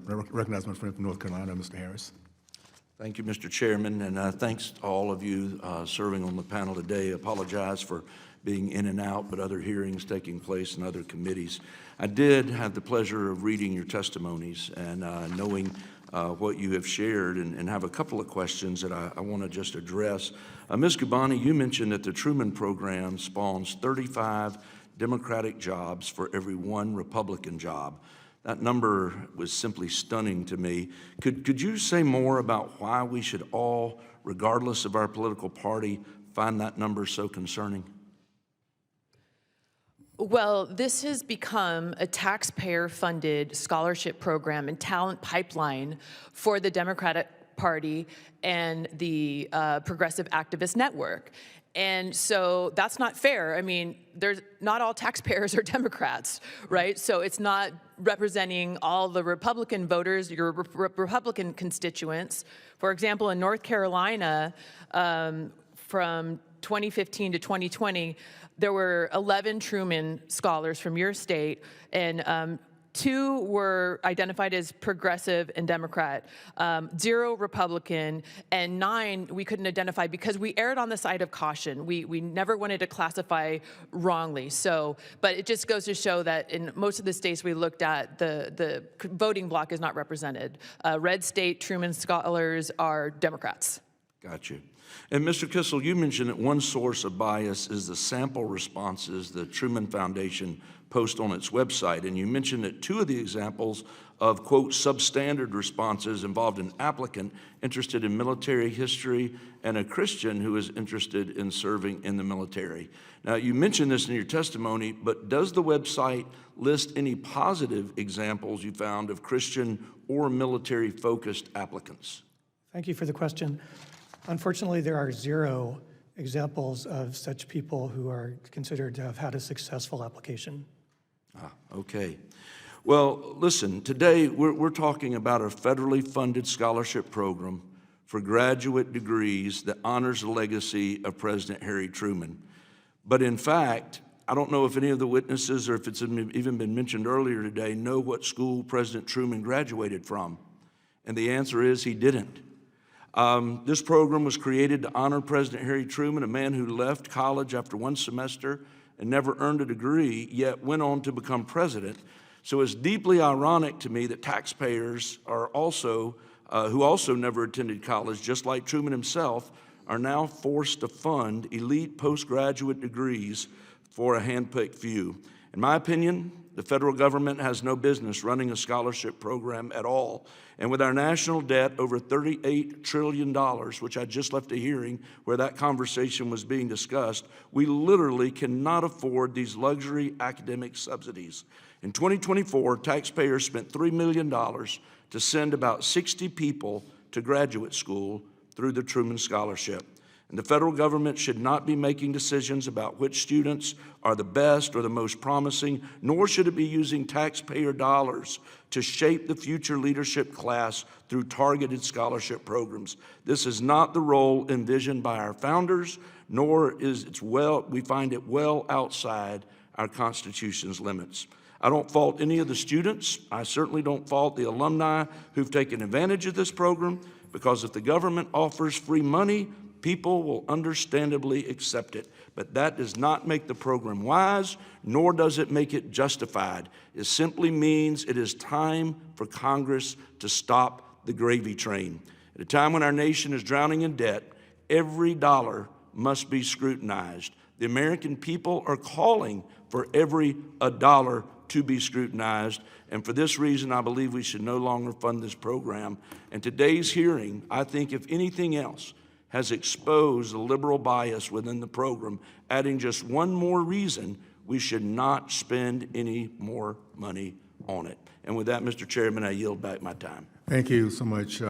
recognize my friend from North Carolina, Mr. Harris. Thank you, Mr. Chairman, and thanks to all of you serving on the panel today. I apologize for being in and out, but other hearings taking place in other committees. I did have the pleasure of reading your testimonies and knowing what you have shared, and have a couple of questions that I want to just address. Ms. Gubani, you mentioned that the Truman program spawns 35 Democratic jobs for every one Republican job. That number was simply stunning to me. Could you say more about why we should all, regardless of our political party, find that number so concerning? Well, this has become a taxpayer-funded scholarship program and talent pipeline for the Democratic Party and the Progressive Activist Network. And so that's not fair. I mean, not all taxpayers are Democrats, right? So it's not representing all the Republican voters, your Republican constituents. For example, in North Carolina, from 2015 to 2020, there were 11 Truman Scholars from your state, and 2 were identified as progressive and Democrat, 0 Republican, and 9 we couldn't identify because we erred on the side of caution. We never wanted to classify wrongly. So, but it just goes to show that in most of the states we looked at, the voting bloc is not represented. Red state Truman Scholars are Democrats. Got you. And Mr. Kissel, you mentioned that one source of bias is the sample responses the Truman Foundation posts on its website. And you mentioned that 2 of the examples of, quote, substandard responses involved an applicant interested in military history and a Christian who is interested in serving in the military. Now, you mentioned this in your testimony, but does the website list any positive examples you found of Christian or military-focused applicants? Thank you for the question. Unfortunately, there are 0 examples of such people who are considered to have had a successful application. Okay. Well, listen, today we're talking about a federally funded scholarship program for graduate degrees that honors the legacy of President Harry Truman. But in fact, I don't know if any of the witnesses or if it's even been mentioned earlier today know what school President Truman graduated from. And the answer is he didn't. This program was created to honor President Harry Truman, a man who left college after 1 semester and never earned a degree, yet went on to become president. So it's deeply ironic to me that taxpayers are also, who also never attended college, just like Truman himself, are now forced to fund elite postgraduate degrees for a handpicked few. In my opinion, the federal government has no business running a scholarship program at all. And with our national debt over $38 trillion, which I just left a hearing where that conversation was being discussed, we literally cannot afford these luxury academic subsidies. In 2024, taxpayers spent $3 million to send about 60 people to graduate school through the Truman Scholarship. And the federal government should not be making decisions about which students are the best or the most promising, nor should it be using taxpayer dollars to shape the future leadership class through targeted scholarship programs. This is not the role envisioned by our founders, nor is we find it well outside our Constitution's limits. I don't fault any of the students. I certainly don't fault the alumni who've taken advantage of this program, because if the government offers free money, people will understandably accept it. But that does not make the program wise, nor does it make it justified. It simply means it is time for Congress to stop the gravy train. At a time when our nation is drowning in debt, every dollar must be scrutinized. The American people are calling for every dollar to be scrutinized, and for this reason, I believe we should no longer fund this program. And today's hearing, I think, if anything else, has exposed the liberal bias within the program, adding just one more reason we should not spend any more money on it. And with that, Mr. Chairman, I yield back my time. Thank you so much.